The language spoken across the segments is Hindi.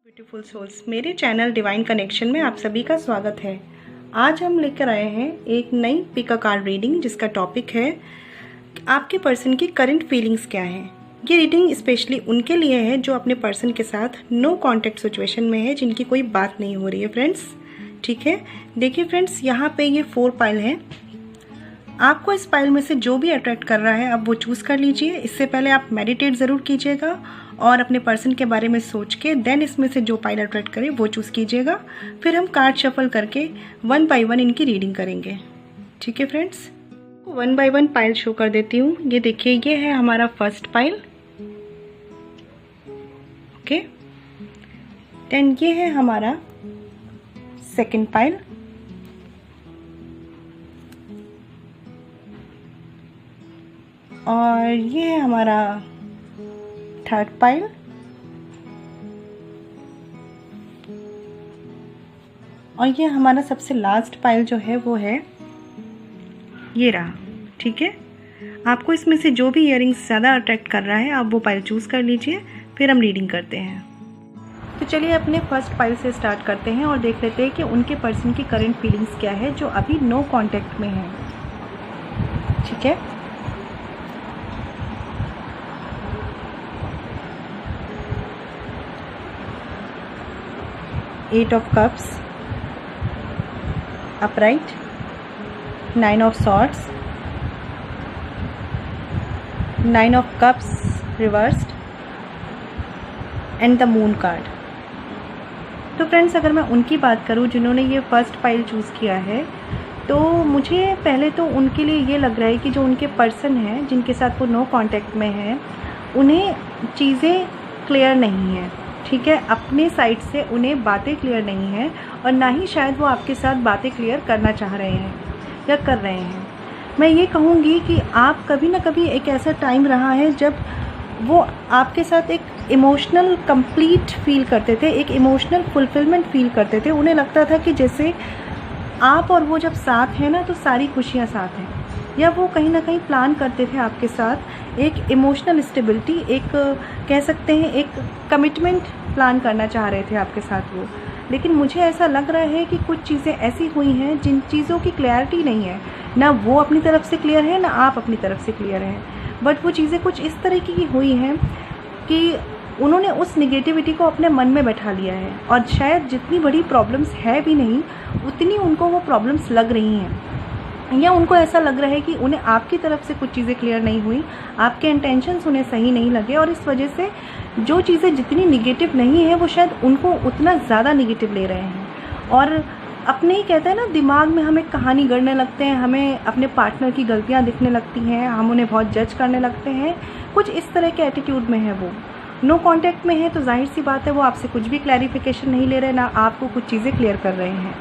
ब्यूटीफुल सोल्स, मेरे चैनल डिवाइन कनेक्शन में आप सभी का स्वागत है। आज हम लेकर आए हैं एक नई पिक अ कार्ड रीडिंग जिसका टॉपिक है आपके पर्सन की करंट फीलिंग्स क्या हैं। ये रीडिंग स्पेशली उनके लिए है जो अपने पर्सन के साथ नो कॉन्टैक्ट सिचुएशन में है, जिनकी कोई बात नहीं हो रही है फ्रेंड्स। ठीक है, देखिए फ्रेंड्स, यहाँ पे ये 4 पाइल है। आपको इस पाइल में से जो भी अट्रैक्ट कर रहा है आप वो चूज़ कर लीजिए। इससे पहले आप मेडिटेट ज़रूर कीजिएगा और अपने पर्सन के बारे में सोच के देन इसमें से जो पाइल अट्रैक्ट करे वो चूज़ कीजिएगा। फिर हम कार्ड शफल करके 1 बाय 1 इनकी रीडिंग करेंगे। ठीक है फ्रेंड्स, 1 बाय 1 पाइल शो कर देती हूँ। ये देखिए, ये है हमारा फर्स्ट पाइल। ओके, देन ये है हमारा सेकंड पाइल। और ये है हमारा थर्ड पाइल। और ये हमारा सबसे लास्ट पाइल जो है वो है ये रहा। ठीक है, आपको इसमें से जो भी इयरिंग्स ज़्यादा अट्रैक्ट कर रहा है आप वो पाइल चूज़ कर लीजिए। फिर हम रीडिंग करते हैं। तो चलिए अपने फर्स्ट पाइल से स्टार्ट करते हैं और देख लेते हैं कि उनके पर्सन की करंट फीलिंग्स क्या है जो अभी नो कॉन्टैक्ट में है। ठीक है, Eight of Cups upright, 9 of Swords, 9 of Cups reversed and the Moon card। तो फ्रेंड्स, अगर मैं उनकी बात करूं जिन्होंने ये फर्स्ट पाइल चूज़ किया है, तो मुझे पहले तो उनके लिए ये लग रहा है कि जो उनके पर्सन हैं जिनके साथ वो नो कांटेक्ट में हैं, उन्हें चीज़ें क्लियर नहीं हैं। ठीक है, अपने साइड से उन्हें बातें क्लियर नहीं हैं और ना ही शायद वो आपके साथ बातें क्लियर करना चाह रहे हैं या कर रहे हैं। मैं ये कहूँगी कि आप कभी ना कभी एक ऐसा टाइम रहा है जब वो आपके साथ एक इमोशनल कंप्लीट फील करते थे, एक इमोशनल फुलफिलमेंट फील करते थे। उन्हें लगता था कि जैसे आप और वो जब साथ हैं ना तो सारी खुशियाँ साथ हैं, या वो कहीं ना कहीं प्लान करते थे आपके साथ एक इमोशनल स्टेबिलिटी, एक कह सकते हैं एक कमिटमेंट प्लान करना चाह रहे थे आपके साथ वो। लेकिन मुझे ऐसा लग रहा है कि कुछ चीज़ें ऐसी हुई हैं जिन चीज़ों की क्लैरिटी नहीं है, ना वो अपनी तरफ से क्लियर है ना आप अपनी तरफ से क्लियर हैं। बट वो चीज़ें कुछ इस तरीके की हुई हैं कि उन्होंने उस निगेटिविटी को अपने मन में बैठा लिया है और शायद जितनी बड़ी प्रॉब्लम्स है भी नहीं उतनी उनको वो प्रॉब्लम्स लग रही हैं, या उनको ऐसा लग रहा है कि उन्हें आपकी तरफ से कुछ चीज़ें क्लियर नहीं हुई, आपके इंटेंशंस उन्हें सही नहीं लगे और इस वजह से जो चीज़ें जितनी निगेटिव नहीं है वो शायद उनको उतना ज़्यादा निगेटिव ले रहे हैं। और अपने ही कहते हैं ना, दिमाग में हम एक कहानी गढ़ने लगते हैं, हमें अपने पार्टनर की गलतियाँ दिखने लगती हैं, हम उन्हें बहुत जज करने लगते हैं। कुछ इस तरह के एटीट्यूड में है वो। नो कॉन्टैक्ट में है तो जाहिर सी बात है वो आपसे कुछ भी क्लैरिफिकेशन नहीं ले रहे, ना आपको कुछ चीज़ें क्लियर कर रहे हैं।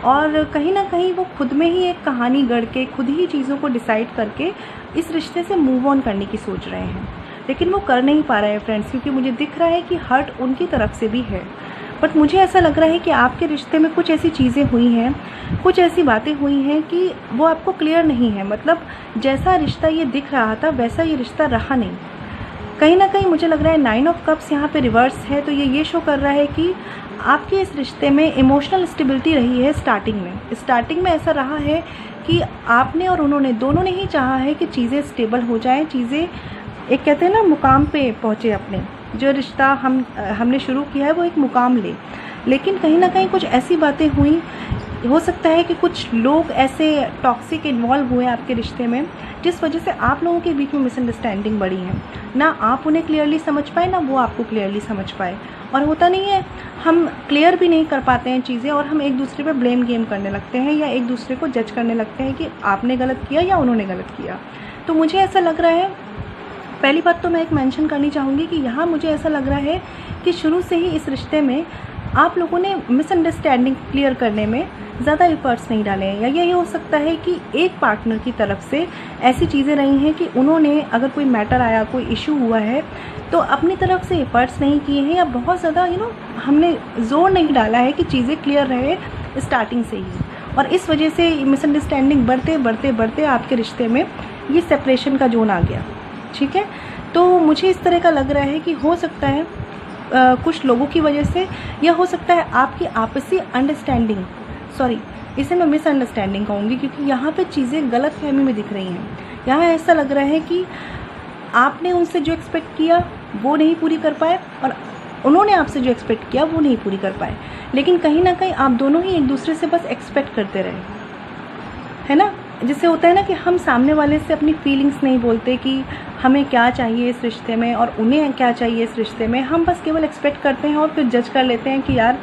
और कहीं ना कहीं वो खुद में ही एक कहानी गढ़ के खुद ही चीज़ों को डिसाइड करके इस रिश्ते से मूव ऑन करने की सोच रहे हैं, लेकिन वो कर नहीं पा रहे हैं फ्रेंड्स, क्योंकि मुझे दिख रहा है कि हर्ट उनकी तरफ से भी है। बट मुझे ऐसा लग रहा है कि आपके रिश्ते में कुछ ऐसी चीज़ें हुई हैं, कुछ ऐसी बातें हुई हैं कि वो आपको क्लियर नहीं है। मतलब जैसा रिश्ता ये दिख रहा था वैसा ये रिश्ता रहा नहीं। कहीं ना कहीं मुझे लग रहा है 9 ऑफ कप्स यहाँ पे रिवर्स है, तो ये शो कर रहा है कि आपके इस रिश्ते में इमोशनल स्टेबिलिटी रही है। स्टार्टिंग में ऐसा रहा है कि आपने और उन्होंने दोनों ने ही चाहा है कि चीज़ें स्टेबल हो जाएं, चीज़ें एक कहते हैं ना मुकाम पे पहुँचे, अपने जो रिश्ता हमने शुरू किया है वो एक मुकाम ले। लेकिन कहीं ना कहीं कुछ ऐसी बातें हुई, हो सकता है कि कुछ लोग ऐसे टॉक्सिक इन्वॉल्व हुए आपके रिश्ते में जिस वजह से आप लोगों के बीच में मिसअंडरस्टैंडिंग बढ़ी है। ना आप उन्हें क्लियरली समझ पाए ना वो आपको क्लियरली समझ पाए। और होता नहीं है, हम क्लियर भी नहीं कर पाते हैं चीज़ें और हम एक दूसरे पे ब्लेम गेम करने लगते हैं या एक दूसरे को जज करने लगते हैं कि आपने गलत किया या उन्होंने गलत किया। तो मुझे ऐसा लग रहा है, पहली बात तो मैं एक मेंशन करनी चाहूँगी कि यहाँ मुझे ऐसा लग रहा है कि शुरू से ही इस रिश्ते में आप लोगों ने मिसअंडरस्टैंडिंग क्लियर करने में ज़्यादा एफर्ट्स नहीं डाले हैं, या ये हो सकता है कि एक पार्टनर की तरफ से ऐसी चीज़ें रही हैं कि उन्होंने अगर कोई मैटर आया, कोई इशू हुआ है तो अपनी तरफ से एफर्ट्स नहीं किए हैं, या बहुत ज़्यादा हमने जोर नहीं डाला है कि चीज़ें क्लियर रहे स्टार्टिंग से ही। और इस वजह से मिसअंडरस्टैंडिंग बढ़ते आपके रिश्ते में ये सेपरेशन का जोन आ गया। ठीक है, तो मुझे इस तरह का लग रहा है कि हो सकता है कुछ लोगों की वजह से, या हो सकता है आपकी आपसी अंडरस्टैंडिंग, सॉरी इसे मैं मिसअंडरस्टैंडिंग कहूँगी, क्योंकि यहाँ पे चीज़ें गलतफहमी में दिख रही हैं। यहाँ ऐसा लग रहा है कि आपने उनसे जो एक्सपेक्ट किया वो नहीं पूरी कर पाए, और उन्होंने आपसे जो एक्सपेक्ट किया वो नहीं पूरी कर पाए। लेकिन कहीं ना कहीं आप दोनों ही एक दूसरे से बस एक्सपेक्ट करते रहे, है ना। जिससे होता है ना कि हम सामने वाले से अपनी फीलिंग्स नहीं बोलते कि हमें क्या चाहिए इस रिश्ते में और उन्हें क्या चाहिए इस रिश्ते में। हम बस केवल एक्सपेक्ट करते हैं और फिर जज कर लेते हैं कि यार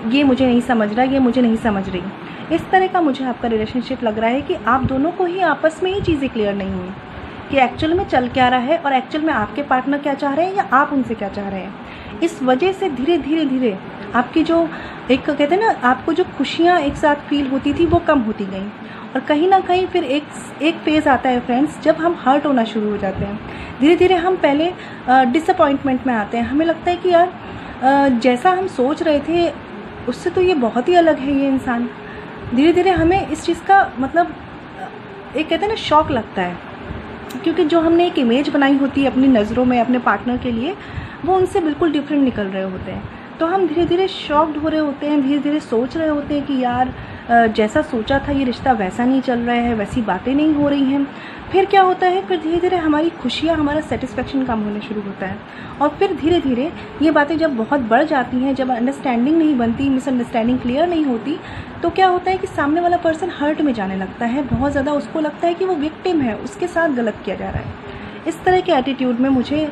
ये मुझे नहीं समझ रहा, ये मुझे नहीं समझ रही। इस तरह का मुझे आपका रिलेशनशिप लग रहा है कि आप दोनों को ही आपस में ही चीज़ें क्लियर नहीं हुई कि एक्चुअल में चल क्या रहा है, और एक्चुअल में आपके पार्टनर क्या चाह रहे हैं या आप उनसे क्या चाह रहे हैं। इस वजह से धीरे धीरे आपकी जो एक कहते हैं ना, आपको जो खुशियाँ एक साथ फील होती थी वो कम होती गई, और कहीं ना कहीं फिर एक फेज़ आता है फ्रेंड्स, जब हम हर्ट होना शुरू हो जाते हैं। धीरे धीरे हम पहले डिसअपॉइंटमेंट में आते हैं। हमें लगता है कि यार जैसा हम सोच रहे थे उससे तो ये बहुत ही अलग है ये इंसान। धीरे धीरे हमें इस चीज़ का मतलब एक कहते हैं ना शॉक लगता है, क्योंकि जो हमने एक इमेज बनाई होती है अपनी नज़रों में अपने पार्टनर के लिए, वो उनसे बिल्कुल डिफरेंट निकल रहे होते हैं। तो हम धीरे धीरे शॉक्ड हो रहे होते हैं, धीरे धीरे सोच रहे होते हैं कि यार जैसा सोचा था ये रिश्ता वैसा नहीं चल रहा है, वैसी बातें नहीं हो रही हैं। फिर क्या होता है, फिर धीरे धीरे हमारी खुशियाँ, हमारा सेटिस्फेक्शन कम होने शुरू होता है, और फिर धीरे धीरे ये बातें जब बहुत बढ़ जाती हैं, जब अंडरस्टैंडिंग नहीं बनती, मिसअंडरस्टैंडिंग क्लियर नहीं होती, तो क्या होता है कि सामने वाला पर्सन हर्ट में जाने लगता है बहुत ज़्यादा। उसको लगता है कि वो विक्टिम है, उसके साथ गलत किया जा रहा है। इस तरह के एटीट्यूड में मुझे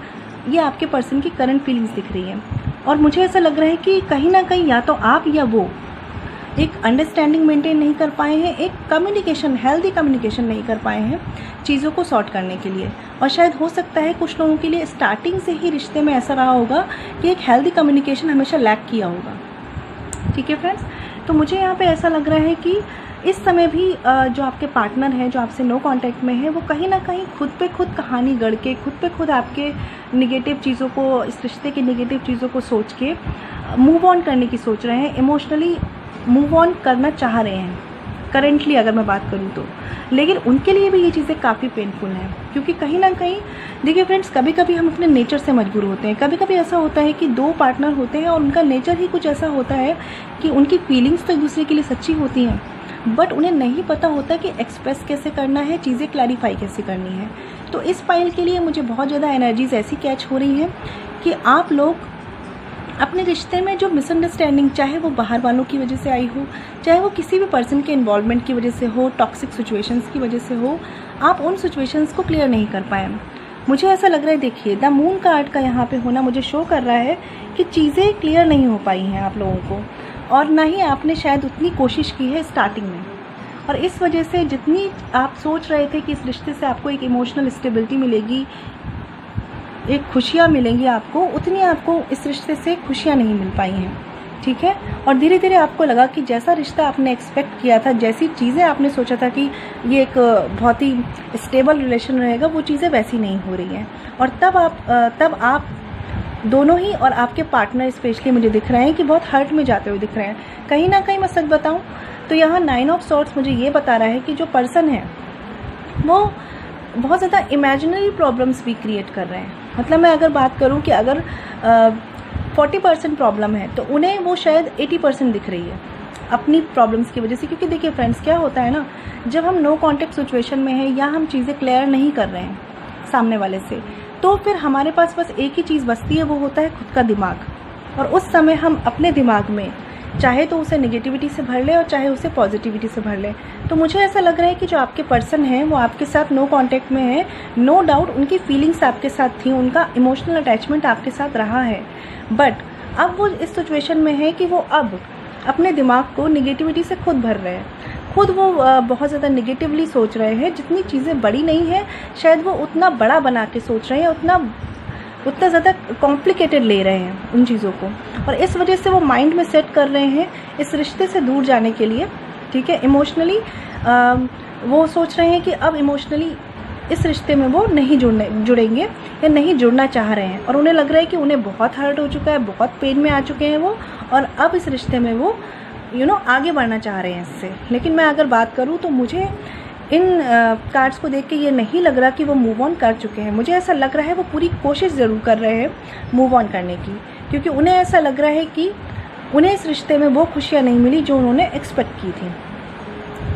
ये आपके पर्सन की करंट फीलिंग्स दिख रही हैं, और मुझे ऐसा लग रहा है कि कहीं ना कहीं या तो आप या वो एक अंडरस्टैंडिंग मेंटेन नहीं कर पाए हैं, एक कम्युनिकेशन, हेल्दी कम्युनिकेशन नहीं कर पाए हैं चीज़ों को सॉर्ट करने के लिए। और शायद हो सकता है कुछ लोगों के लिए स्टार्टिंग से ही रिश्ते में ऐसा रहा होगा कि एक हेल्दी कम्युनिकेशन हमेशा लैक किया होगा। ठीक है फ्रेंड्स, तो मुझे यहाँ पे ऐसा लग रहा है कि इस समय भी जो आपके पार्टनर हैं, जो आपसे नो कांटेक्ट में है, वो कहीं ना कहीं खुद पे खुद कहानी गढ़ के, खुद पे खुद आपके निगेटिव चीज़ों को, इस रिश्ते की निगेटिव चीज़ों को सोच के मूव ऑन करने की सोच रहे हैं, इमोशनली मूव ऑन करना चाह रहे हैं करेंटली अगर मैं बात करूँ तो। लेकिन उनके लिए भी ये चीज़ें काफ़ी पेनफुल हैं, क्योंकि कहीं ना कहीं देखिए फ्रेंड्स, कभी कभी हम अपने नेचर से मजबूर होते हैं। कभी कभी ऐसा होता है कि दो पार्टनर होते हैं और उनका नेचर ही कुछ ऐसा होता है कि उनकी फीलिंग्स तो एक दूसरे के लिए सच्ची होती हैं, बट उन्हें नहीं पता होता कि एक्सप्रेस कैसे करना है, चीज़ें क्लैरिफाई कैसे करनी है। तो इस पाइल के लिए मुझे बहुत ज़्यादा एनर्जीज ऐसी कैच हो रही हैं कि आप लोग अपने रिश्ते में जो मिसअंडरस्टैंडिंग, चाहे वो बाहर वालों की वजह से आई हो, चाहे वो किसी भी पर्सन के इन्वॉल्वमेंट की वजह से हो, टॉक्सिक सिचुएशंस की वजह से हो, आप उन सिचुएशंस को क्लियर नहीं कर पाए। मुझे ऐसा लग रहा है, देखिए द मून कार्ड का यहाँ पे होना मुझे शो कर रहा है कि चीज़ें क्लियर नहीं हो पाई हैं आप लोगों को, और ना ही आपने शायद उतनी कोशिश की है स्टार्टिंग में। और इस वजह से जितनी आप सोच रहे थे कि इस रिश्ते से आपको एक इमोशनल स्टेबिलिटी मिलेगी, एक खुशियाँ मिलेंगी आपको, उतनी आपको इस रिश्ते से खुशियाँ नहीं मिल पाई हैं। ठीक है, और धीरे धीरे आपको लगा कि जैसा रिश्ता आपने एक्सपेक्ट किया था, जैसी चीज़ें आपने सोचा था कि ये एक बहुत ही स्टेबल रिलेशन रहेगा, वो चीज़ें वैसी नहीं हो रही हैं। और तब आप दोनों ही और आपके पार्टनर स्पेशली मुझे दिख रहे हैं कि बहुत हर्ट में जाते हुए दिख रहे हैं। कहीं ना कहीं मैं सच बताऊं तो यहाँ 9 ऑफ सॉर्ड्स मुझे ये बता रहा है कि जो पर्सन है वो बहुत ज़्यादा इमेजिनरी प्रॉब्लम्स भी क्रिएट कर रहे हैं। मतलब मैं अगर बात करूं कि अगर 40% प्रॉब्लम है तो उन्हें वो शायद 80% दिख रही है अपनी प्रॉब्लम्स की वजह से। क्योंकि देखिए फ्रेंड्स, क्या होता है ना, जब हम नो कॉन्टेक्ट सिचुएशन में हैं या हम चीज़ें क्लियर नहीं कर रहे हैं सामने वाले से, तो फिर हमारे पास बस एक ही चीज़ बचती है, वो होता है खुद का दिमाग। और उस समय हम अपने दिमाग में चाहे तो उसे नेगेटिविटी से भर लें और चाहे उसे पॉजिटिविटी से भर लें। तो मुझे ऐसा लग रहा है कि जो आपके पर्सन हैं वो आपके साथ नो कांटेक्ट में है, नो डाउट उनकी फीलिंग्स आपके साथ थी, उनका इमोशनल अटैचमेंट आपके साथ रहा है, बट अब वो इस सिचुएशन में है कि वो अब अपने दिमाग को नेगेटिविटी से खुद भर रहे हैं। खुद वो बहुत ज़्यादा नेगेटिवली सोच रहे हैं। जितनी चीज़ें बड़ी नहीं है शायद वो उतना बड़ा बना के सोच रहे हैं, उतना ज़्यादा कॉम्प्लिकेटेड ले रहे हैं उन चीज़ों को, और इस वजह से वो माइंड में सेट कर रहे हैं इस रिश्ते से दूर जाने के लिए। ठीक है, इमोशनली वो सोच रहे हैं कि अब इमोशनली इस रिश्ते में वो नहीं जुड़ेंगे या नहीं जुड़ना चाह रहे हैं, और उन्हें लग रहा है कि उन्हें बहुत हर्ट हो चुका है, बहुत पेन में आ चुके हैं वो, और अब इस रिश्ते में वो आगे बढ़ना चाह रहे हैं इससे। लेकिन मैं अगर बात करूँ तो मुझे इन कार्ड्स को देख के ये नहीं लग रहा कि वो मूव ऑन कर चुके हैं। मुझे ऐसा लग रहा है वो पूरी कोशिश ज़रूर कर रहे हैं मूव ऑन करने की, क्योंकि उन्हें ऐसा लग रहा है कि उन्हें इस रिश्ते में वो खुशियाँ नहीं मिली जो उन्होंने एक्सपेक्ट की थी।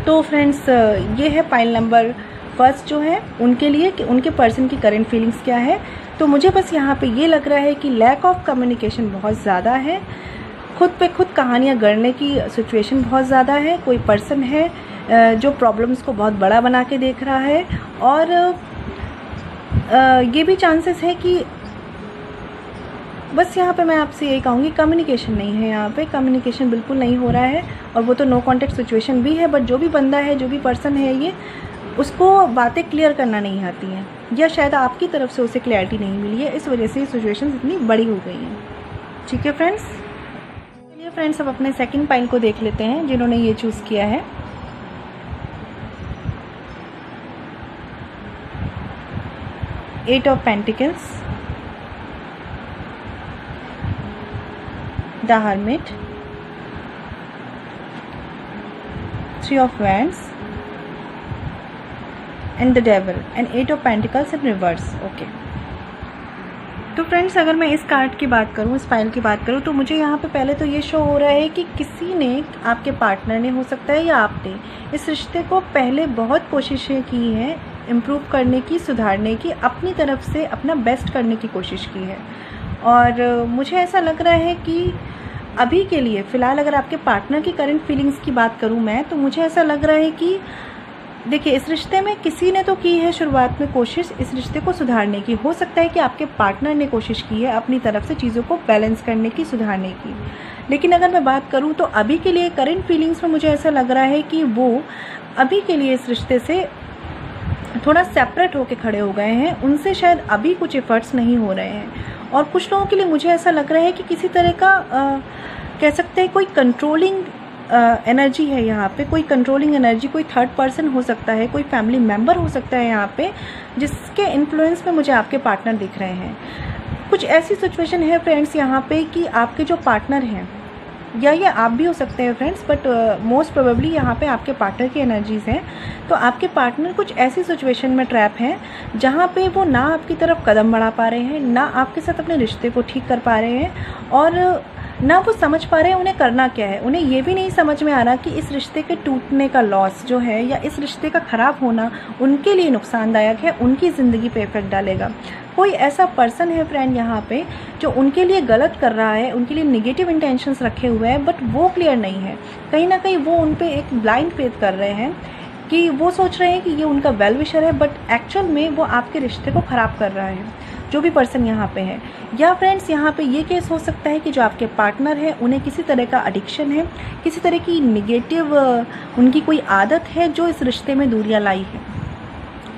तो फ्रेंड्स, ये है पाइल नंबर फर्स्ट जो है उनके लिए कि उनके पर्सन की करंट फीलिंग्स क्या है। तो मुझे बस यहाँ पे ये लग रहा है कि लैक ऑफ कम्युनिकेशन बहुत ज़्यादा है, खुद पे खुद कहानियाँ गढ़ने की सिचुएशन बहुत ज़्यादा है। कोई पर्सन है जो प्रॉब्लम्स को बहुत बड़ा बना के देख रहा है, और ये भी चांसेस है कि बस यहाँ पे मैं आपसे यही कहूँगी कम्युनिकेशन नहीं है, यहाँ पे कम्युनिकेशन बिल्कुल नहीं हो रहा है। और वो तो नो कॉन्टेक्ट सिचुएशन भी है, बट जो भी बंदा है, जो भी पर्सन है, ये उसको बातें क्लियर करना नहीं आती हैं, या शायद आपकी तरफ से उसे क्लैरिटी नहीं मिली है, इस वजह से सिचुएशन इतनी बड़ी हो गई हैं। ठीक है फ्रेंड्स, चलिए फ्रेंड्स अब अपने सेकंड पाइल को देख लेते हैं जिन्होंने ये चूज़ किया है। Eight of pentacles, the hermit, three of wands and the devil and eight of pentacles in reverse. Okay, तो फ्रेंड्स अगर मैं इस कार्ड की बात करूँ, इस पाइल की बात करूँ, तो मुझे यहाँ पे पहले तो ये शो हो रहा है कि किसी ने, आपके पार्टनर ने हो सकता है या आपने, इस रिश्ते को पहले बहुत कोशिशें की हैं इम्प्रूव करने की, सुधारने की, अपनी तरफ से अपना बेस्ट करने की कोशिश की है। और मुझे ऐसा लग रहा है कि अभी के लिए फ़िलहाल अगर आपके पार्टनर की करंट फीलिंग्स की बात करूँ मैं, तो मुझे ऐसा लग रहा है कि देखिए इस रिश्ते में किसी ने तो की है शुरुआत में कोशिश इस रिश्ते को सुधारने की। हो सकता है कि आपके पार्टनर ने कोशिश की है अपनी तरफ से चीज़ों को बैलेंस करने की, सुधारने की। लेकिन अगर मैं बात करूं तो अभी के लिए करंट फीलिंग्स में मुझे ऐसा लग रहा है कि वो अभी के लिए इस रिश्ते से थोड़ा सेपरेट होकर खड़े हो गए हैं, उनसे शायद अभी कुछ एफर्ट्स नहीं हो रहे हैं। और कुछ लोगों के लिए मुझे ऐसा लग रहा है कि किसी तरह का कह सकते हैं कोई कंट्रोलिंग एनर्जी है यहाँ पे, कोई कंट्रोलिंग एनर्जी, कोई थर्ड पर्सन हो सकता है, कोई फैमिली मेम्बर हो सकता है यहाँ पे, जिसके इन्फ्लुएंस में मुझे आपके पार्टनर दिख रहे हैं। कुछ ऐसी सिचुएशन है फ्रेंड्स यहाँ पे कि आपके जो पार्टनर हैं, या ये आप भी हो सकते हैं फ्रेंड्स, बट मोस्ट प्रोबेबली यहाँ पे आपके पार्टनर की एनर्जीज़ हैं। तो आपके पार्टनर कुछ ऐसी सिचुएशन में ट्रैप हैं जहाँ पे वो ना आपकी तरफ कदम बढ़ा पा रहे हैं, ना आपके साथ अपने रिश्ते को ठीक कर पा रहे हैं, और ना वो समझ पा रहे हैं उन्हें करना क्या है। उन्हें ये भी नहीं समझ में आ रहा कि इस रिश्ते के टूटने का लॉस जो है, या इस रिश्ते का ख़राब होना उनके लिए नुकसानदायक है, उनकी ज़िंदगी पे इफेक्ट डालेगा। कोई ऐसा पर्सन है फ्रेंड यहाँ पे जो उनके लिए गलत कर रहा है, उनके लिए नेगेटिव इंटेंशंस रखे हुए हैं, बट वो क्लियर नहीं है। कहीं ना कहीं वो उन पे एक ब्लाइंड फेथ कर रहे हैं कि वो सोच रहे हैं कि ये उनका वेल विशर है, बट एक्चुअल में वो आपके रिश्ते को ख़राब कर रहा है, जो भी पर्सन यहाँ पे है। या फ्रेंड्स यहाँ पे ये केस हो सकता है कि जो आपके पार्टनर है उन्हें किसी तरह का एडिक्शन है, किसी तरह की निगेटिव उनकी कोई आदत है जो इस रिश्ते में दूरियां लाई है।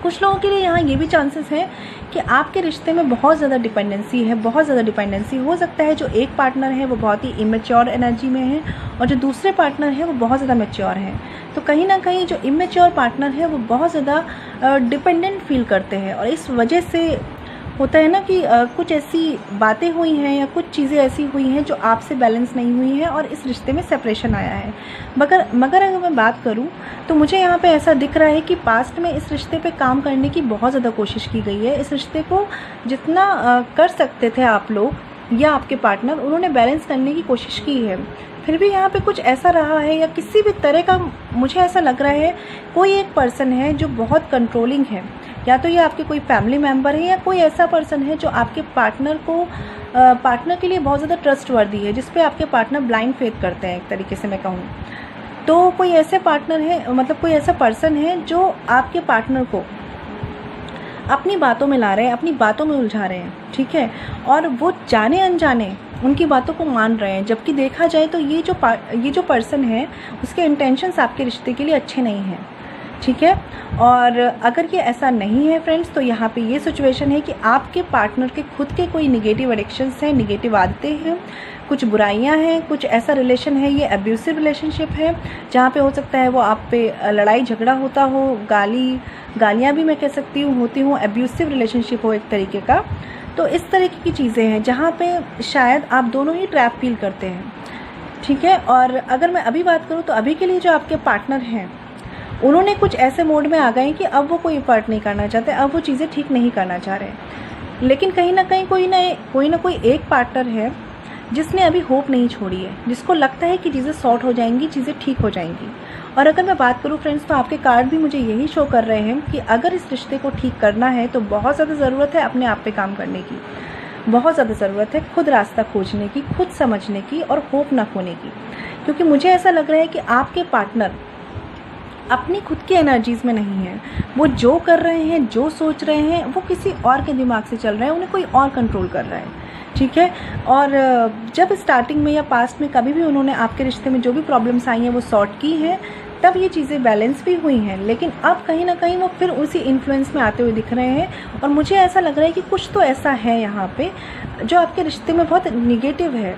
कुछ लोगों के लिए यहाँ ये भी चांसेस है कि आपके रिश्ते में बहुत ज़्यादा डिपेंडेंसी है, बहुत ज़्यादा डिपेंडेंसी हो सकता है। जो एक पार्टनर है वो बहुत ही इमेच्योर एनर्जी में है, और जो दूसरे पार्टनर है वो बहुत ज़्यादा मैच्योर है। तो कहीं ना कहीं जो इमेच्योर पार्टनर है वो बहुत ज़्यादा डिपेंडेंट फील करते हैं, और इस वजह से होता है ना कि कुछ ऐसी बातें हुई हैं या कुछ चीज़ें ऐसी हुई हैं जो आपसे बैलेंस नहीं हुई हैं, और इस रिश्ते में सेपरेशन आया है। मगर अगर मैं बात करूं तो मुझे यहाँ पे ऐसा दिख रहा है कि पास्ट में इस रिश्ते पे काम करने की बहुत ज़्यादा कोशिश की गई है। इस रिश्ते को जितना कर सकते थे आप लोग या आपके पार्टनर, उन्होंने बैलेंस करने की कोशिश की है। फिर भी यहाँ पे कुछ ऐसा रहा है, या किसी भी तरह का मुझे ऐसा लग रहा है कोई एक पर्सन है जो बहुत कंट्रोलिंग है, या तो ये आपके कोई फैमिली मेम्बर है, या कोई ऐसा पर्सन है जो आपके पार्टनर के लिए बहुत ज़्यादा ट्रस्टवर्दी है, जिस पे आपके पार्टनर ब्लाइंड फेथ करते हैं एक तरीके से मैं कहूँ तो। कोई ऐसे पार्टनर है, मतलब कोई ऐसा पर्सन है जो आपके पार्टनर को अपनी बातों में ला रहे हैं, अपनी बातों में उलझा रहे हैं, ठीक है, और वो जाने अनजाने उनकी बातों को मान रहे हैं। जबकि देखा जाए तो ये जो पर्सन है उसके इंटेंशंस आपके रिश्ते के लिए अच्छे नहीं हैं, ठीक है। और अगर ये ऐसा नहीं है फ्रेंड्स, तो यहाँ पे ये सिचुएशन है कि आपके पार्टनर के खुद के कोई निगेटिव एडिक्शंस हैं, निगेटिव आदतें हैं, कुछ बुराइयां हैं, कुछ ऐसा रिलेशन है, ये अब्यूसिव रिलेशनशिप है, जहाँ पे हो सकता है वो आप पे लड़ाई झगड़ा होता हो, गालियाँ भी मैं कह सकती हूँ होती हूँ, अब्यूसिव रिलेशनशिप हो एक तरीके का। तो इस तरीके की चीज़ें हैं जहाँ पे शायद आप दोनों ही ट्रैप फील करते हैं, ठीक है। और अगर मैं अभी बात करूँ तो अभी के लिए जो आपके पार्टनर हैं उन्होंने कुछ ऐसे मोड में आ गए कि अब वो कोई एफर्ट नहीं करना चाहते, अब वो चीज़ें ठीक नहीं करना चाह रहे। लेकिन कहीं ना कहीं कोई ना कोई एक पार्टनर है जिसने अभी होप नहीं छोड़ी है, जिसको लगता है कि चीज़ें सॉर्ट हो जाएंगी, चीज़ें ठीक हो जाएंगी। और अगर मैं बात करूँ फ्रेंड्स, तो आपके कार्ड भी मुझे यही शो कर रहे हैं कि अगर इस रिश्ते को ठीक करना है तो बहुत ज़्यादा ज़रूरत है अपने आप पे काम करने की, बहुत ज़्यादा ज़रूरत है खुद रास्ता खोजने की, खुद समझने की और होप ना खोने की। क्योंकि मुझे ऐसा लग रहा है कि आपके पार्टनर अपनी खुद की एनर्जीज़ में नहीं है। वो जो कर रहे हैं, जो सोच रहे हैं, वो किसी और के दिमाग से चल रहा है, उन्हें कोई और कंट्रोल कर रहा है। ठीक है। और जब स्टार्टिंग में या पास्ट में कभी भी उन्होंने आपके रिश्ते में जो भी प्रॉब्लम्स आई हैं वो सॉर्ट की हैं, तब ये चीज़ें बैलेंस भी हुई हैं। लेकिन अब कहीं ना कहीं वो फिर उसी इन्फ्लुएंस में आते हुए दिख रहे हैं। और मुझे ऐसा लग रहा है कि कुछ तो ऐसा है यहाँ पे जो आपके रिश्ते में बहुत निगेटिव है।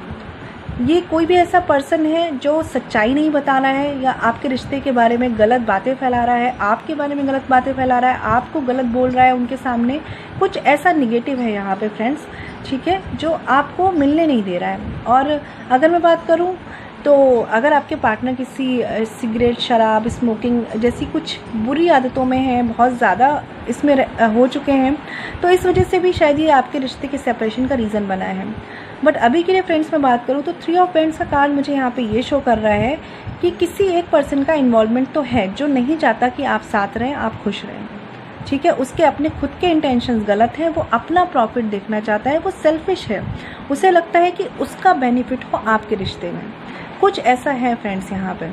ये कोई भी ऐसा पर्सन है जो सच्चाई नहीं बता रहा है या आपके रिश्ते के बारे में गलत बातें फैला रहा है, आपके बारे में गलत बातें फैला रहा है, आपको गलत बोल रहा है उनके सामने। कुछ ऐसा निगेटिव है यहाँ पे फ्रेंड्स, ठीक है, जो आपको मिलने नहीं दे रहा है। और अगर मैं बात करूँ तो अगर आपके पार्टनर किसी सिगरेट, शराब, स्मोकिंग जैसी कुछ बुरी आदतों में हैं, बहुत ज़्यादा इसमें हो चुके हैं, तो इस वजह से भी शायद ये आपके रिश्ते के सेपरेशन का रीज़न बना है। बट अभी के लिए फ्रेंड्स मैं बात करूँ तो 3 ऑफ पेंट्स का कार्ड मुझे यहाँ पे ये शो कर रहा है कि किसी एक पर्सन का इन्वॉल्वमेंट तो है जो नहीं चाहता कि आप साथ रहें, आप खुश रहें। ठीक है, उसके अपने खुद के इंटेंशंस गलत हैं, वो अपना प्रॉफिट देखना चाहता है, वो सेल्फिश है, उसे लगता है कि उसका बेनिफिट हो आपके रिश्ते में। कुछ ऐसा है फ्रेंड्स यहाँ पे।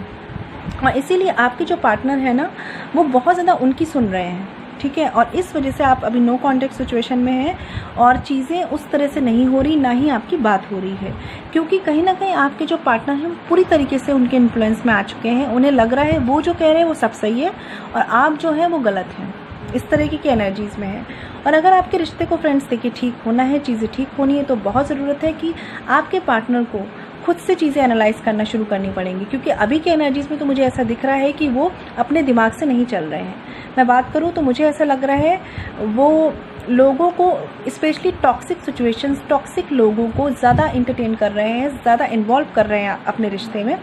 और इसीलिए आपके जो पार्टनर है ना, वो बहुत ज़्यादा उनकी सुन रहे हैं। ठीक है, और इस वजह से आप अभी नो कॉन्टेक्ट सिचुएशन में हैं और चीज़ें उस तरह से नहीं हो रही, ना ही आपकी बात हो रही है। क्योंकि कहीं ना कहीं आपके जो पार्टनर हैं पूरी तरीके से उनके इन्फ्लुएंस में आ चुके हैं। उन्हें लग रहा है वो जो कह रहे हैं वो सब सही है और आप जो है वो गलत हैं। इस तरीके की एनर्जीज़ में है। और अगर आपके रिश्ते को फ्रेंड्स देखिए ठीक होना है, चीज़ें ठीक होनी है, तो बहुत ज़रूरत है कि आपके पार्टनर को खुद से चीज़ें एनालाइज करना शुरू करनी पड़ेंगी। क्योंकि अभी के एनर्जीज़ में तो मुझे ऐसा दिख रहा है कि वो अपने दिमाग से नहीं चल रहे हैं। मैं बात करूँ तो मुझे ऐसा लग रहा है वो लोगों को, स्पेशली टॉक्सिक सिचुएशंस, टॉक्सिक लोगों को ज़्यादा इंटरटेन कर रहे हैं, ज़्यादा इन्वॉल्व कर रहे हैं अपने रिश्ते में,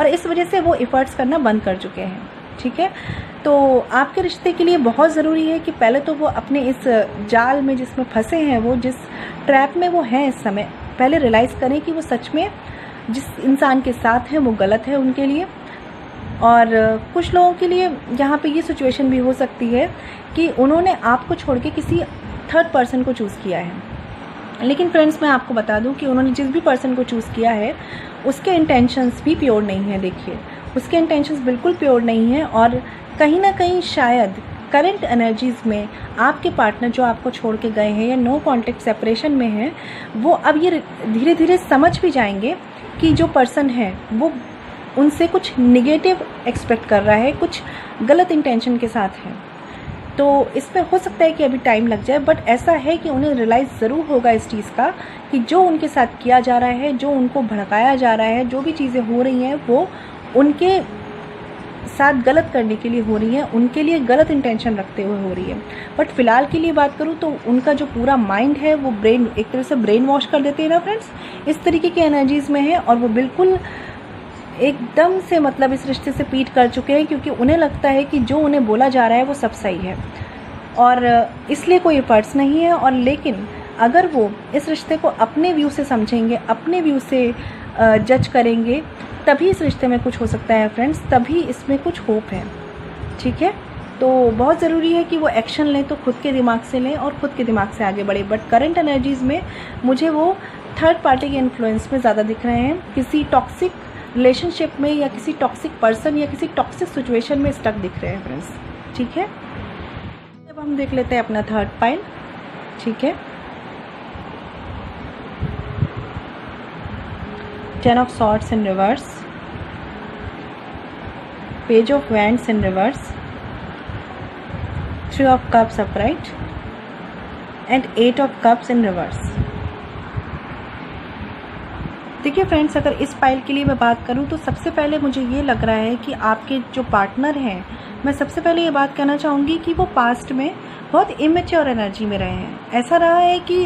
और इस वजह से वो एफर्ट्स करना बंद कर चुके हैं। ठीक है, तो आपके रिश्ते के लिए बहुत ज़रूरी है कि पहले तो वो अपने इस जाल में जिसमें फंसे हैं, वो जिस ट्रैप में वो हैं इस समय, पहले रियलाइज़ करें कि वो सच में जिस इंसान के साथ हैं वो गलत है उनके लिए। और कुछ लोगों के लिए यहाँ पे ये सिचुएशन भी हो सकती है कि उन्होंने आपको छोड़ के किसी थर्ड पर्सन को चूज़ किया है। लेकिन फ्रेंड्स मैं आपको बता दूँ कि उन्होंने जिस भी पर्सन को चूज़ किया है उसके इंटेंशंस भी प्योर नहीं है। देखिए, उसके इंटेंशंस बिल्कुल प्योर नहीं है। और कहीं ना कहीं शायद करंट एनर्जीज़ में आपके पार्टनर जो आपको छोड़ के गए हैं या नो कॉन्टेक्ट सेपरेशन में हैं, वो अब ये धीरे धीरे समझ भी जाएंगे कि जो पर्सन है वो उनसे कुछ निगेटिव एक्सपेक्ट कर रहा है, कुछ गलत इंटेंशन के साथ है। तो इसमें हो सकता है कि अभी टाइम लग जाए, बट ऐसा है कि उन्हें रियलाइज़ ज़रूर होगा इस चीज़ का कि जो उनके साथ किया जा रहा है, जो उनको भड़काया जा रहा है, जो भी चीज़ें हो रही हैं वो उनके साथ गलत करने के लिए हो रही है, उनके लिए गलत इंटेंशन रखते हुए हो रही है। बट फ़िलहाल के लिए बात करूँ तो उनका जो पूरा माइंड है वो ब्रेन, एक तरह से ब्रेन वॉश कर देते हैं ना फ्रेंड्स, इस तरीके की एनर्जीज़ में है। और वो बिल्कुल एकदम से मतलब इस रिश्ते से पीट कर चुके हैं, क्योंकि उन्हें लगता है कि जो उन्हें बोला जा रहा है वो सब सही है और इसलिए कोई एफर्ट्स नहीं है। और लेकिन अगर वो इस रिश्ते को अपने व्यू से समझेंगे, अपने व्यू से जज करेंगे, तभी इस रिश्ते में कुछ हो सकता है फ्रेंड्स, तभी इसमें कुछ होप है। ठीक है, तो बहुत ज़रूरी है कि वो एक्शन लें तो खुद के दिमाग से लें और खुद के दिमाग से आगे बढ़े। बट करंट एनर्जीज़ में मुझे वो थर्ड पार्टी के इन्फ्लुएंस में ज़्यादा दिख रहे हैं, किसी टॉक्सिक रिलेशनशिप में या किसी टॉक्सिक पर्सन या किसी टॉक्सिक सिचुएशन में स्टक दिख रहे हैं फ्रेंड्स। ठीक है, अब हम देख लेते हैं अपना थर्ड पाइल। ठीक है, 10 of Swords in reverse, Page of Wands in reverse, 3 of Cups upright and 8 of Cups in reverse। देखिए फ्रेंड्स, अगर इस पाइल के लिए मैं बात करूं तो सबसे पहले मुझे ये लग रहा है कि आपके जो पार्टनर हैं, मैं सबसे पहले ये बात कहना चाहूँगी कि वो पास्ट में बहुत इमेच्योर एनर्जी में रहे हैं। ऐसा रहा है कि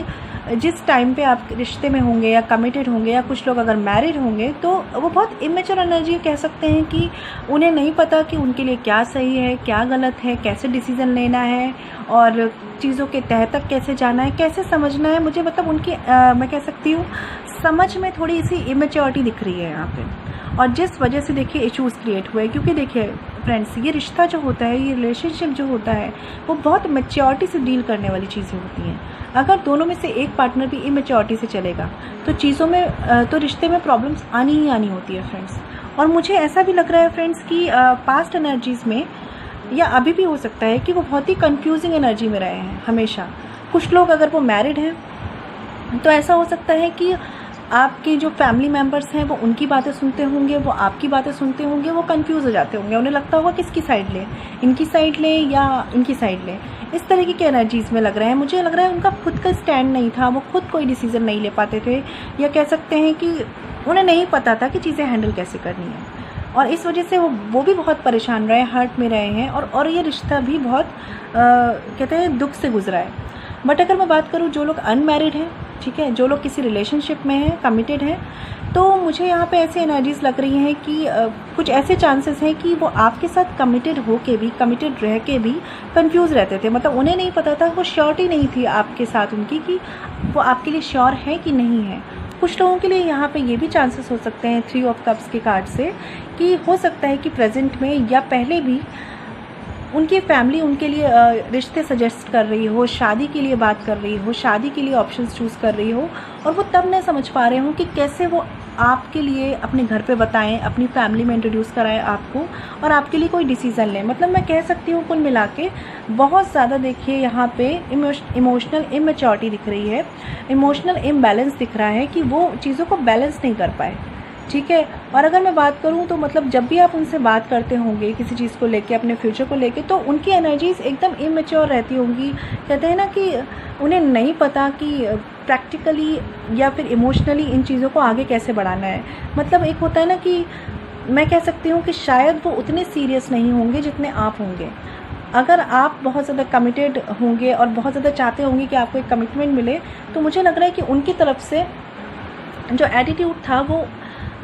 जिस टाइम पे आप रिश्ते में होंगे या कमिटेड होंगे या कुछ लोग अगर मैरिड होंगे तो वो बहुत इमेच्योर एनर्जी कह सकते हैं कि उन्हें नहीं पता कि उनके लिए क्या सही है क्या गलत है, कैसे डिसीज़न लेना है और चीज़ों के तह तक कैसे जाना है, कैसे समझना है। मुझे मतलब उनकी मैं कह सकती हूँ समझ में थोड़ी सी इमेच्योरिटी दिख रही है यहाँ पे, और जिस वजह से देखिए इश्यूज़ क्रिएट हुए। क्योंकि देखिए फ्रेंड्स, ये रिश्ता जो होता है, ये रिलेशनशिप जो होता है, वो बहुत मैच्योरिटी से डील करने वाली चीज़ें होती हैं। अगर दोनों में से एक पार्टनर भी इमेच्योरिटी से चलेगा तो चीज़ों में तो रिश्ते में प्रॉब्लम्स आनी ही आनी होती है फ्रेंड्स। और मुझे ऐसा भी लग रहा है फ्रेंड्स कि पास्ट एनर्जीज़ में या अभी भी हो सकता है कि वो बहुत ही कंफ्यूजिंग एनर्जी में रहे हैं हमेशा। कुछ लोग अगर वो मैरिड हैं तो ऐसा हो सकता है कि आपके जो फैमिली मेम्बर्स हैं वो उनकी बातें सुनते होंगे, वो आपकी बातें सुनते होंगे, वो कंफ्यूज हो जाते होंगे, उन्हें लगता होगा किसकी साइड लें, इनकी साइड लें या इनकी साइड लें। इस तरीके के एनर्जीज़ में लग रहे हैं। मुझे लग रहा है उनका खुद का स्टैंड नहीं था, वो खुद कोई डिसीज़न नहीं ले पाते थे, या कह सकते हैं कि उन्हें नहीं पता था कि चीज़ें हैंडल कैसे करनी है, और इस वजह से वो भी बहुत परेशान रहे, हर्ट में रहे हैं, और ये रिश्ता भी बहुत कहते हैं दुख से गुजरा है। बट अगर मैं बात करूँ जो लोग अनमैरिड हैं, ठीक है, जो लोग किसी रिलेशनशिप में हैं, कमिटेड हैं, तो मुझे यहाँ पे ऐसे एनर्जीज़ लग रही हैं कि कुछ ऐसे चांसेस हैं कि वो आपके साथ कमिटेड हो के भी, कमिटेड रह के भी कंफ्यूज रहते थे। मतलब उन्हें नहीं पता था, वो श्योरिटी नहीं थी आपके साथ उनकी कि वो आपके लिए श्योर है कि नहीं है। कुछ लोगों के लिए यहाँ पे ये भी चांसेस हो सकते हैं 3 ऑफ कप्स के कार्ड से कि हो सकता है कि प्रेजेंट में या पहले भी उनकी फैमिली उनके लिए रिश्ते सजेस्ट कर रही हो, शादी के लिए बात कर रही हो, शादी के लिए ऑप्शंस चूज़ कर रही हो, और वो तब नहीं समझ पा रहे हो कि कैसे वो आपके लिए अपने घर पे बताएं, अपनी फैमिली में इंट्रोड्यूस कराएं आपको, और आपके लिए कोई डिसीज़न लें। मतलब मैं कह सकती हूँ कुल मिला के बहुत ज़्यादा देखिए यहाँ पे इमोशनल इमेच्योरिटी दिख रही है, इमोशनल इम्बैलेंस दिख रहा है कि वो चीज़ों को बैलेंस नहीं कर पाए, ठीक है। और अगर मैं बात करूं तो मतलब जब भी आप उनसे बात करते होंगे किसी चीज़ को लेके, अपने फ्यूचर को लेके, तो उनकी एनर्जीज एकदम इमेच्योर रहती होंगी। कहते हैं ना कि उन्हें नहीं पता कि प्रैक्टिकली या फिर इमोशनली इन चीज़ों को आगे कैसे बढ़ाना है। मतलब एक होता है ना कि मैं कह सकती हूँ कि शायद वो उतने सीरियस नहीं होंगे जितने आप होंगे। अगर आप बहुत ज़्यादा कमिटेड होंगे और बहुत ज़्यादा चाहते होंगे कि आपको एक कमिटमेंट मिले, तो मुझे लग रहा है कि उनकी तरफ से जो एटीट्यूड था वो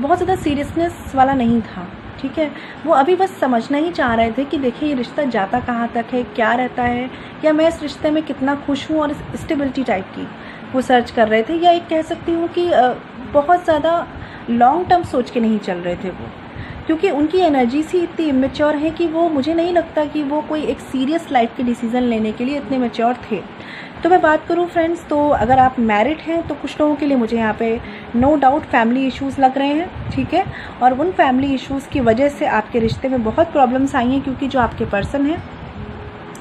बहुत ज़्यादा सीरियसनेस वाला नहीं था, ठीक है। वो अभी बस समझना ही चाह रहे थे कि देखिए ये रिश्ता जाता कहाँ तक है, क्या रहता है, या मैं इस रिश्ते में कितना खुश हूँ, और स्टेबिलिटी टाइप की वो सर्च कर रहे थे। या एक कह सकती हूँ कि बहुत ज़्यादा लॉन्ग टर्म सोच के नहीं चल रहे थे वो, क्योंकि उनकी एनर्जीज ही इतनी इमेच्योर है कि वो, मुझे नहीं लगता कि वो कोई एक सीरियस लाइफ के डिसीज़न लेने के लिए इतने मैच्योर थे। तो मैं बात करूँ फ्रेंड्स, तो अगर आप मैरिड हैं तो कुछ लोगों के लिए मुझे यहाँ पे नो डाउट फैमिली इश्यूज़ लग रहे हैं, ठीक है। और उन फैमिली इश्यूज़ की वजह से आपके रिश्ते में बहुत प्रॉब्लम्स आई हैं, क्योंकि जो आपके पर्सन हैं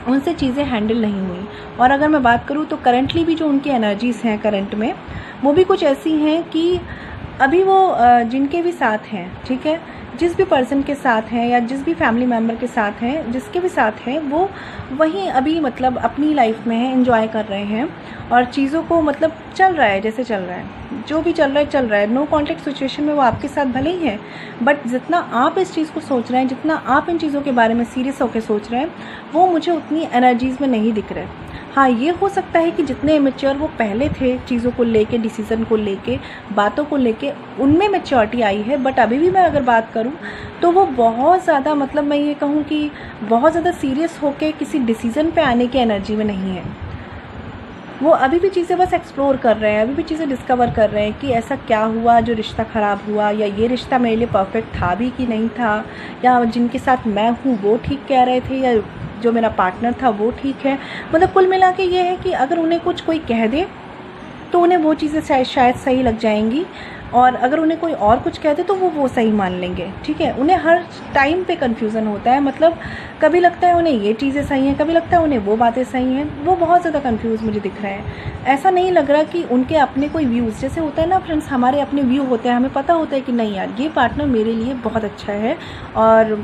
उनसे चीज़ें हैंडल नहीं हुई। और अगर मैं बात करूँ तो करंटली भी जो उनकी एनर्जीज़ हैं करंट में, वो भी कुछ ऐसी हैं कि अभी वो जिनके भी साथ हैं, ठीक है, जिस भी पर्सन के साथ हैं या जिस भी फैमिली मेम्बर के साथ हैं, जिसके भी साथ हैं, वो वहीं अभी मतलब अपनी लाइफ में है, एंजॉय कर रहे हैं, और चीज़ों को मतलब चल रहा है जैसे चल रहा है, जो भी चल रहा है चल रहा है। नो कॉन्टैक्ट सिचुएशन में वो आपके साथ भले ही है, बट जितना आप इस चीज़ को सोच रहे हैं, जितना आप इन चीज़ों के बारे में सीरियस होकर सोच रहे हैं, वो मुझे उतनी एनर्जीज़ में नहीं दिख रहे। हाँ, ये हो सकता है कि जितने इमेच्योर वो पहले थे चीज़ों को लेके, डिसीज़न को लेके, बातों को लेके, उनमें मैच्योरिटी आई है, बट अभी भी मैं अगर बात करूँ तो वो बहुत ज़्यादा, मतलब मैं ये कहूँ कि बहुत ज़्यादा सीरियस होके किसी डिसीज़न पे आने की एनर्जी में नहीं है। वो अभी भी चीज़ें बस एक्सप्लोर कर रहे हैं, अभी भी चीज़ें डिस्कवर कर रहे हैं कि ऐसा क्या हुआ जो रिश्ता ख़राब हुआ, या ये रिश्ता मेरे लिए परफेक्ट था भी कि नहीं था, या जिनके साथ मैं हूँ वो ठीक कह रहे थे, या जो मेरा पार्टनर था वो ठीक है। मतलब कुल मिला के ये है कि अगर उन्हें कुछ कोई कह दे तो उन्हें वो चीज़ें शायद सही लग जाएंगी, और अगर उन्हें कोई और कुछ कह दे तो वो सही मान लेंगे, ठीक है। उन्हें हर टाइम पे कन्फ्यूज़न होता है, मतलब कभी लगता है उन्हें ये चीज़ें सही हैं, कभी लगता है उन्हें वो बातें सही हैं। वो बहुत ज़्यादा कन्फ्यूज़ मुझे दिख रहे हैं। ऐसा नहीं लग रहा कि उनके अपने कोई व्यूज़, जैसे होता है ना फ्रेंड्स, हमारे अपने व्यू होते हैं, हमें पता होता है कि नहीं यार ये पार्टनर मेरे लिए बहुत अच्छा है, और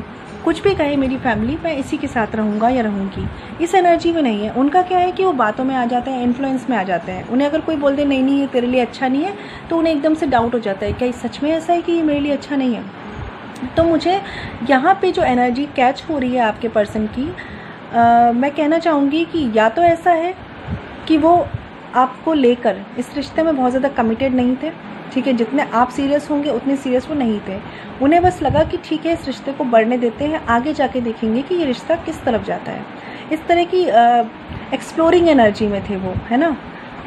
कुछ भी कहे मेरी फैमिली, मैं इसी के साथ रहूँगा या रहूँगी। इस एनर्जी में नहीं है। उनका क्या है कि वो बातों में आ जाते हैं, इन्फ्लुएंस में आ जाते हैं। उन्हें अगर कोई बोल दे नहीं ये तेरे लिए अच्छा नहीं है, तो उन्हें एकदम से डाउट हो जाता है, क्या ये सच में ऐसा है कि ये मेरे लिए अच्छा नहीं है। तो मुझे यहाँ पे जो एनर्जी कैच हो रही है आपके पर्सन की, मैं कहना चाहूँगी कि या तो ऐसा है कि वो आपको लेकर इस रिश्ते में बहुत ज़्यादा कमिटेड नहीं थे, ठीक है। जितने आप सीरियस होंगे उतने सीरियस वो नहीं थे। उन्हें बस लगा कि ठीक है, इस रिश्ते को बढ़ने देते हैं, आगे जाके देखेंगे कि ये रिश्ता किस तरफ जाता है। इस तरह की एक्सप्लोरिंग एनर्जी में थे वो, है ना।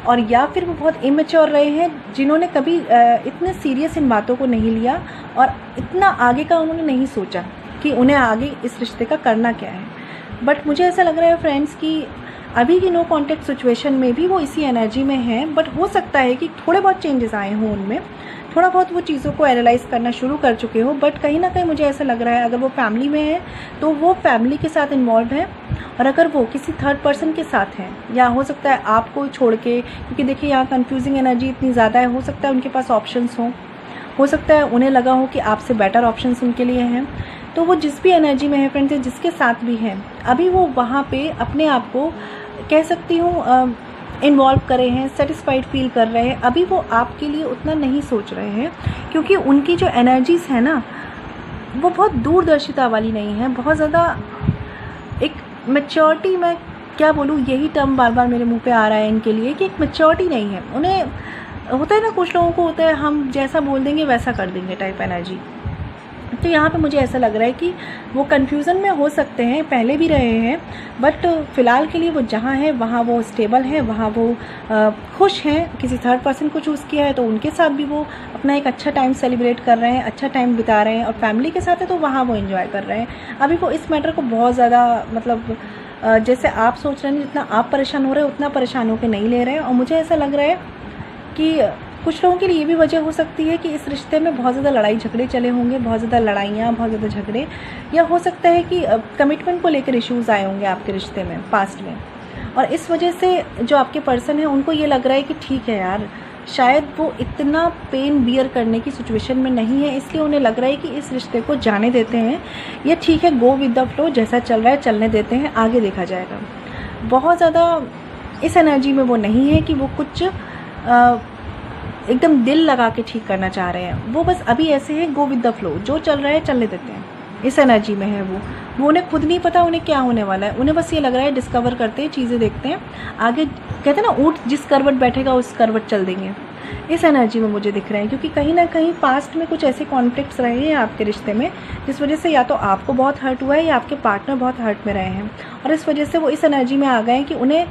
और या फिर वो बहुत इमेच्योर रहे हैं, जिन्होंने कभी इतने सीरियस इन बातों को नहीं लिया और इतना आगे का उन्होंने नहीं सोचा कि उन्हें आगे इस रिश्ते का करना क्या है। बट मुझे ऐसा लग रहा है फ्रेंड्स कि अभी की नो कॉन्टैक्ट सिचुएशन में भी वो इसी एनर्जी में हैं। बट हो सकता है कि थोड़े बहुत चेंजेस आए हों उनमें, थोड़ा बहुत वो चीज़ों को एनालाइज़ करना शुरू कर चुके हो। बट कहीं ना कहीं मुझे ऐसा लग रहा है, अगर वो फैमिली में है तो वो फैमिली के साथ इन्वॉल्व है, और अगर वो किसी थर्ड पर्सन के साथ हैं, या हो सकता है आपको छोड़ के, क्योंकि देखिए यहाँ कंफ्यूजिंग एनर्जी इतनी ज़्यादा है, हो सकता है उनके पास ऑप्शंस हों, हो सकता है उन्हें लगा हो कि आपसे बेटर ऑप्शंस उनके लिए हैं। तो वो जिस भी एनर्जी में है फ्रेंड्स, जिसके साथ भी हैं, अभी वो वहाँ पे अपने आप को कह सकती हूँ इन्वॉल्व करे हैं, सेटिस्फाइड फील कर रहे हैं। अभी वो आपके लिए उतना नहीं सोच रहे हैं, क्योंकि उनकी जो एनर्जीज़ है ना, वो बहुत दूरदर्शिता वाली नहीं है, बहुत ज़्यादा एक मैच्योरिटी, मैं क्या बोलूँ, यही टर्म बार बार मेरे मुंह पे आ रहा है इनके लिए कि एक मैच्योरिटी नहीं है। उन्हें होता है ना, कुछ लोगों को होता है हम जैसा बोल देंगे वैसा कर देंगे टाइप एनर्जी। तो यहाँ पे मुझे ऐसा लग रहा है कि वो कन्फ्यूज़न में हो सकते हैं, पहले भी रहे हैं, बट फ़िलहाल के लिए वो जहाँ है वहाँ वो स्टेबल है, वहाँ वो खुश हैं। किसी थर्ड पर्सन को चूज़ किया है तो उनके साथ भी वो अपना एक अच्छा टाइम सेलिब्रेट कर रहे हैं, अच्छा टाइम बिता रहे हैं, और फैमिली के साथ है तो वहाँ वो एंजॉय कर रहे हैं। अभी वो इस मैटर को बहुत ज़्यादा मतलब जैसे आप सोच रहे हैं, जितना आप परेशान हो रहे हैं उतना परेशान होकर नहीं ले रहे हैं। और मुझे ऐसा लग रहा है कि कुछ लोगों के लिए ये भी वजह हो सकती है कि इस रिश्ते में बहुत ज़्यादा लड़ाई झगड़े चले होंगे, बहुत ज़्यादा लड़ाइयाँ, बहुत ज़्यादा झगड़े, या हो सकता है कि कमिटमेंट को लेकर इश्यूज़ आए होंगे आपके रिश्ते में पास्ट में, और इस वजह से जो आपके पर्सन है उनको ये लग रहा है कि ठीक है यार, शायद वो इतना पेन बियर करने की सिचुएशन में नहीं है, इसलिए उन्हें लग रहा है कि इस रिश्ते को जाने देते हैं, या ठीक है, गो विद द फ्लो, जैसा चल रहा है चलने देते हैं, आगे देखा जाएगा। बहुत ज़्यादा इस एनर्जी में वो नहीं है कि वो कुछ एकदम दिल लगा के ठीक करना चाह रहे हैं। वो बस अभी ऐसे हैं, गो विद द फ्लो, जो चल रहा है चलने देते हैं, इस एनर्जी में है वो उन्हें खुद नहीं पता उन्हें क्या होने वाला है। उन्हें बस ये लग रहा है डिस्कवर करते हैं, चीज़ें देखते हैं, आगे कहते हैं ना, ऊँट जिस करवट बैठेगा उस करवट चल देंगे। इस एनर्जी में मुझे दिख रहे हैं, क्योंकि कहीं ना कहीं पास्ट में कुछ ऐसे कॉन्फ्लिक्ट्स रहे हैं आपके रिश्ते में, जिस वजह से या तो आपको बहुत हर्ट हुआ है या आपके पार्टनर बहुत हर्ट में रहे हैं, और इस वजह से वो इस एनर्जी में आ गए हैं कि उन्हें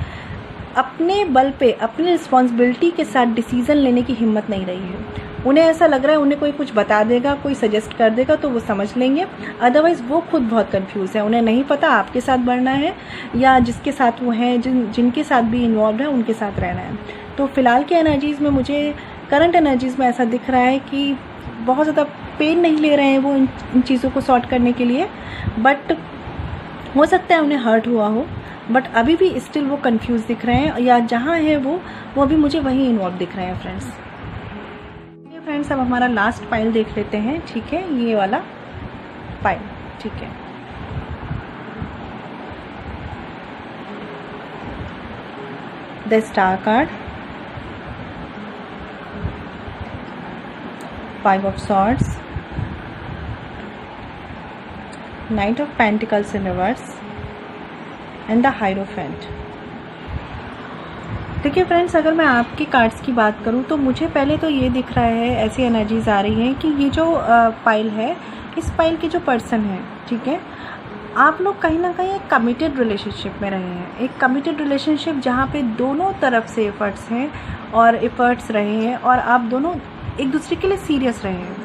अपने बल पे, अपनी रिस्पॉन्सिबिलिटी के साथ डिसीज़न लेने की हिम्मत नहीं रही है। उन्हें ऐसा लग रहा है उन्हें कोई कुछ बता देगा, कोई सजेस्ट कर देगा तो वो समझ लेंगे, अदरवाइज़ वो खुद बहुत कंफ्यूज है। उन्हें नहीं पता आपके साथ बढ़ना है या जिसके साथ वो हैं, जिनके साथ भी इन्वॉल्व है उनके साथ रहना है। तो फ़िलहाल के एनर्जीज़ में, मुझे करंट एनर्जीज़ में ऐसा दिख रहा है कि बहुत ज़्यादा पेन नहीं ले रहे हैं वो इन चीज़ों को सॉर्ट करने के लिए, बट हो सकता है उन्हें हर्ट हुआ हो, बट अभी भी स्टिल वो कंफ्यूज दिख रहे हैं, या जहाँ है वो अभी मुझे वहीं इन्वॉल्व दिख रहे हैं फ्रेंड्स। ये फ्रेंड्स अब हमारा लास्ट पाइल देख लेते हैं, ठीक है, ये वाला पाइल, ठीक है। The star card, 5 of Swords, Knight of Pentacles in reverse and the hierophant. देखिए फ्रेंड्स, अगर मैं आपके कार्ड्स की बात करूं तो मुझे पहले तो ये दिख रहा है, ऐसी एनर्जीज आ रही हैं कि ये जो पाइल है, इस पाइल के जो पर्सन है, ठीक है, आप लोग कहीं ना कहीं एक कमिटेड रिलेशनशिप में रहे हैं, एक कमिटेड रिलेशनशिप जहाँ पे दोनों तरफ से एफर्ट्स हैं और एफर्ट्स रहे हैं, और आप दोनों एक दूसरे के लिए सीरियस रहे हैं।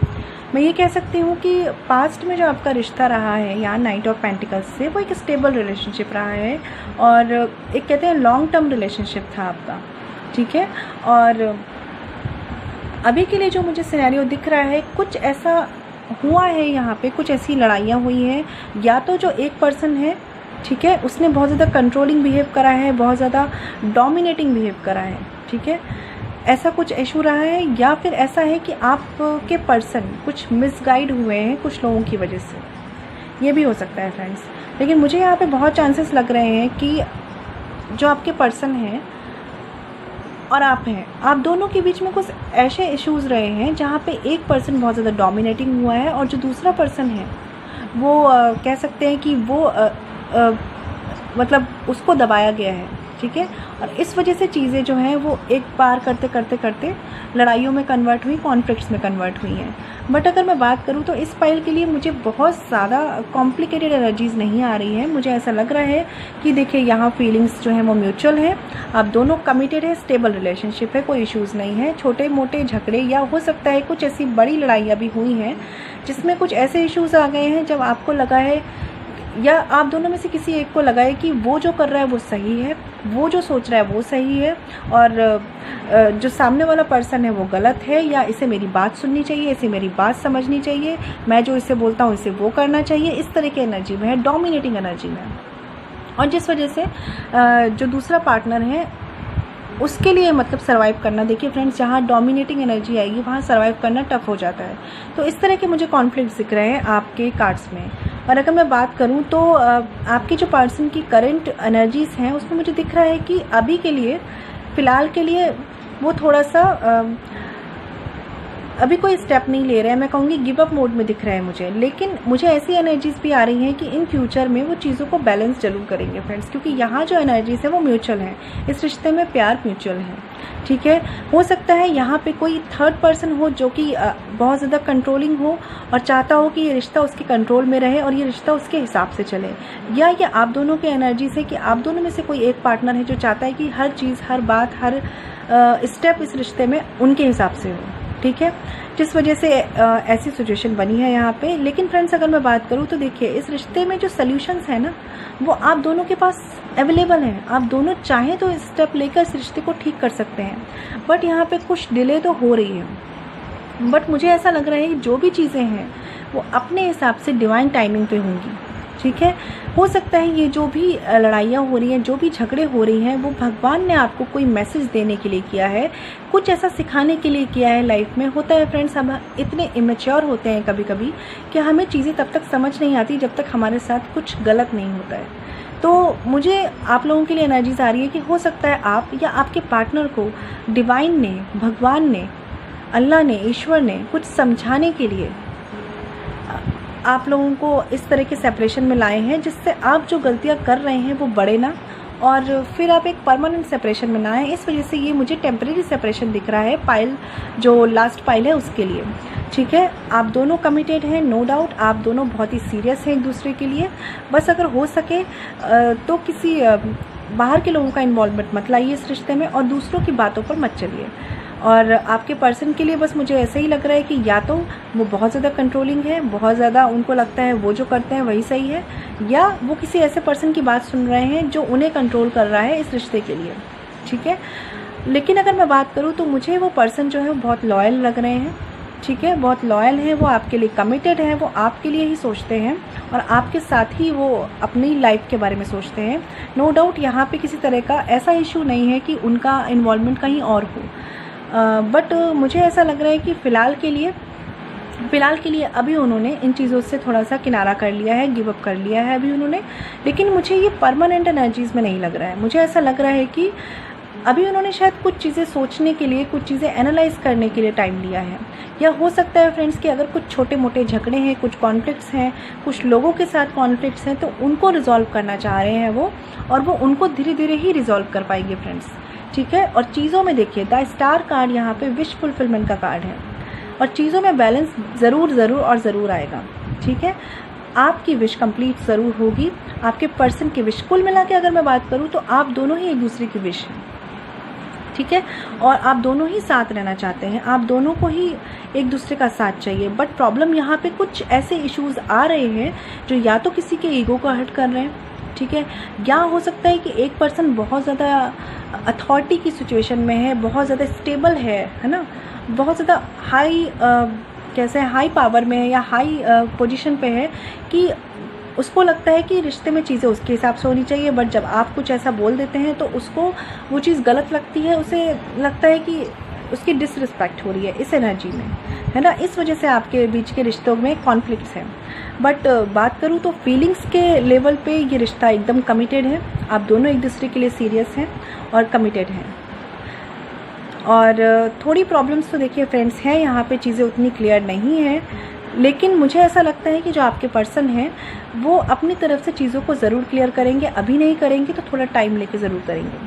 मैं ये कह सकती हूँ कि पास्ट में जो आपका रिश्ता रहा है यहाँ नाइट ऑफ पेंटिकल्स से, वो एक स्टेबल रिलेशनशिप रहा है, और एक कहते हैं लॉन्ग टर्म रिलेशनशिप था आपका, ठीक है। और अभी के लिए जो मुझे सिनेरियो दिख रहा है, कुछ ऐसा हुआ है यहाँ पे, कुछ ऐसी लड़ाइयाँ हुई हैं, या तो जो एक पर्सन है, ठीक है, उसने बहुत ज़्यादा कंट्रोलिंग बिहेव करा है, बहुत ज़्यादा डोमिनेटिंग बिहेव करा है, ठीक है, ऐसा कुछ इशू रहा है, या फिर ऐसा है कि आपके पर्सन कुछ मिसगाइड हुए हैं कुछ लोगों की वजह से, ये भी हो सकता है फ्रेंड्स। लेकिन मुझे यहाँ पे बहुत चांसेस लग रहे हैं कि जो आपके पर्सन हैं और आप हैं, आप दोनों के बीच में कुछ ऐसे इश्यूज़ रहे हैं जहाँ पे एक पर्सन बहुत ज़्यादा डोमिनेटिंग हुआ है, और जो दूसरा पर्सन है वो कह सकते हैं कि वो मतलब उसको दबाया गया है, ठीक है। और इस वजह से चीज़ें जो हैं वो एक बार करते करते करते लड़ाइयों में कन्वर्ट हुई, कॉन्फ्लिक्ट्स में कन्वर्ट हुई हैं। बट अगर मैं बात करूँ तो इस पाइल के लिए मुझे बहुत ज़्यादा कॉम्प्लिकेटेड एनर्जीज़ नहीं आ रही हैं। मुझे ऐसा लग रहा है कि देखिए यहाँ फीलिंग्स जो हैं वो म्यूचुअल है, आप दोनों कमिटेड है, स्टेबल रिलेशनशिप है, कोई इश्यूज़ नहीं है। छोटे मोटे झगड़े या हो सकता है कुछ ऐसी बड़ी लड़ाइयाँ भी हुई हैं जिसमें कुछ ऐसे इश्यूज़ आ गए हैं जब आपको लगा है या आप दोनों में से किसी एक को लगा है कि वो जो कर रहा है वो सही है, वो जो सोच रहा है वो सही है, और जो सामने वाला पर्सन है वो गलत है, या इसे मेरी बात सुननी चाहिए, इसे मेरी बात समझनी चाहिए, मैं जो इसे बोलता हूँ इसे वो करना चाहिए। इस तरह की एनर्जी में है, डोमिनेटिंग एनर्जी में। और जिस वजह से जो दूसरा पार्टनर है उसके लिए मतलब सर्वाइव करना, देखिए फ्रेंड्स, जहाँ डोमिनेटिंग एनर्जी आएगी वहाँ सर्वाइव करना टफ हो जाता है। तो इस तरह के मुझे कॉन्फ्लिक्ट दिख रहे हैं आपके कार्ड्स में। और अगर मैं बात करूँ तो आपके जो पर्सन की करंट एनर्जीज़ हैं उसमें मुझे दिख रहा है कि अभी के लिए, फ़िलहाल के लिए वो थोड़ा सा अभी कोई स्टेप नहीं ले रहे हैं, मैं कहूँगी गिव अप मोड में दिख रहा है मुझे। लेकिन मुझे ऐसी एनर्जीज़ भी आ रही हैं कि इन फ्यूचर में वो चीज़ों को बैलेंस जरूर करेंगे फ्रेंड्स, क्योंकि यहाँ जो एनर्जीज़ है वो म्यूचुअल है, इस रिश्ते में प्यार म्यूचुअल है, ठीक है। हो सकता है यहाँ पे कोई थर्ड पर्सन हो जो कि बहुत ज़्यादा कंट्रोलिंग हो और चाहता हो कि ये रिश्ता उसके कंट्रोल में रहे और ये रिश्ता उसके हिसाब से चले, या ये आप दोनों के एनर्जीज़ है कि आप दोनों में से कोई एक पार्टनर है जो चाहता है कि हर चीज़, हर बात, हर स्टेप इस रिश्ते में उनके हिसाब से हो, ठीक है। जिस वजह से ऐसी सिचुएशन बनी है यहाँ पे। लेकिन फ्रेंड्स अगर मैं बात करूँ तो देखिए इस रिश्ते में जो सल्यूशंस है ना वो आप दोनों के पास अवेलेबल हैं। आप दोनों चाहें तो स्टेप लेकर इस रिश्ते को ठीक कर सकते हैं। बट यहाँ पे कुछ डिले तो हो रही है, बट मुझे ऐसा लग रहा है कि जो भी चीज़ें हैं वो अपने हिसाब से डिवाइन टाइमिंग पे होंगी, ठीक है। हो सकता है ये जो भी लड़ाइयाँ हो रही हैं, जो भी झगड़े हो रही हैं, वो भगवान ने आपको कोई मैसेज देने के लिए किया है, कुछ ऐसा सिखाने के लिए किया है लाइफ में। होता है फ्रेंड्स, हम इतने इमेच्योर होते हैं कभी कभी कि हमें चीज़ें तब तक समझ नहीं आती जब तक हमारे साथ कुछ गलत नहीं होता है। तो मुझे आप लोगों के लिए एनर्जीज आ रही है कि हो सकता है आप या आपके पार्टनर को डिवाइन ने, भगवान ने, अल्लाह ने, ईश्वर ने कुछ समझाने के लिए आप लोगों को इस तरह के सेपरेशन में लाए हैं, जिससे आप जो गलतियां कर रहे हैं वो बढ़े ना और फिर आप एक परमानेंट सेपरेशन में ना आए। इस वजह से ये मुझे टेम्परेरी सेपरेशन दिख रहा है पाइल, जो लास्ट पाइल है उसके लिए, ठीक है। आप दोनों कमिटेड हैं, नो डाउट, आप दोनों बहुत ही सीरियस हैं एक दूसरे के लिए। बस अगर हो सके तो किसी बाहर के लोगों का इन्वॉल्वमेंट मत लाइए इस रिश्ते में और दूसरों की बातों पर मत चलिए। और आपके पर्सन के लिए बस मुझे ऐसे ही लग रहा है कि या तो वो बहुत ज़्यादा कंट्रोलिंग है, बहुत ज़्यादा उनको लगता है वो जो करते हैं वही सही है, या वो किसी ऐसे पर्सन की बात सुन रहे हैं जो उन्हें कंट्रोल कर रहा है इस रिश्ते के लिए, ठीक है। लेकिन अगर मैं बात करूँ तो मुझे वो पर्सन जो है वो बहुत लॉयल लग रहे हैं, ठीक है, बहुत लॉयल हैं, वो आपके लिए कमिटेड हैं, वो आपके लिए ही सोचते हैं और आपके साथ ही वो अपनी लाइफ के बारे में सोचते हैं। नो डाउट यहाँ पे किसी तरह का ऐसा इशू नहीं है कि उनका इन्वॉल्वमेंट कहीं और हो, बट मुझे ऐसा लग रहा है कि फ़िलहाल के लिए अभी उन्होंने इन चीज़ों से थोड़ा सा किनारा कर लिया है, गिव अप कर लिया है अभी उन्होंने। लेकिन मुझे ये परमानेंट एनर्जीज़ में नहीं लग रहा है। मुझे ऐसा लग रहा है कि अभी उन्होंने शायद कुछ चीज़ें सोचने के लिए, कुछ चीज़ें एनालाइज करने के लिए टाइम लिया है। या हो सकता है फ्रेंड्स कि अगर कुछ छोटे मोटे झगड़े हैं, कुछ कॉन्फ्लिक्ट्स हैं, कुछ लोगों के साथ कॉन्फ्लिक्ट्स हैं, तो उनको रिजॉल्व करना चाह रहे हैं वो, और वो उनको धीरे धीरे ही रिजॉल्व कर पाएंगे फ्रेंड्स, ठीक है। और चीज़ों में देखिए द स्टार कार्ड यहाँ पे विश फुलफिलमेंट का कार्ड है और चीज़ों में बैलेंस ज़रूर आएगा, ठीक है। आपकी विश कंप्लीट ज़रूर होगी, आपके पर्सन की विश। कुल मिला के अगर मैं बात करूँ तो आप दोनों ही एक दूसरे की विश हैं, ठीक है, और आप दोनों ही साथ रहना चाहते हैं, आप दोनों को ही एक दूसरे का साथ चाहिए। बट प्रॉब्लम यहाँ पे कुछ ऐसे इश्यूज़ आ रहे हैं जो या तो किसी के ईगो को हर्ट कर रहे हैं, ठीक है, या हो सकता है कि एक पर्सन बहुत ज़्यादा अथॉरिटी की सिचुएशन में है, बहुत ज़्यादा स्टेबल है ना, बहुत ज़्यादा हाई पावर में है या हाई पोजीशन पे है कि उसको लगता है कि रिश्ते में चीज़ें उसके हिसाब से होनी चाहिए। बट जब आप कुछ ऐसा बोल देते हैं तो उसको वो चीज़ गलत लगती है, उसे लगता है कि उसकी डिसरिस्पेक्ट हो रही है इस एनर्जी में, है ना। इस वजह से आपके बीच के रिश्तों में कॉन्फ्लिक्ट्स हैं। बट बात करूँ तो फीलिंग्स के लेवल पे ये रिश्ता एकदम कमिटेड है, आप दोनों एक दूसरे के लिए सीरियस हैं और कमिटेड हैं। और थोड़ी प्रॉब्लम्स तो देखिए फ्रेंड्स हैं यहाँ पे, चीज़ें उतनी क्लियर नहीं हैं, लेकिन मुझे ऐसा लगता है कि जो आपके पर्सन हैं वो अपनी तरफ से चीज़ों को ज़रूर क्लियर करेंगे। अभी नहीं करेंगे तो थोड़ा टाइम लेके ज़रूर करेंगे,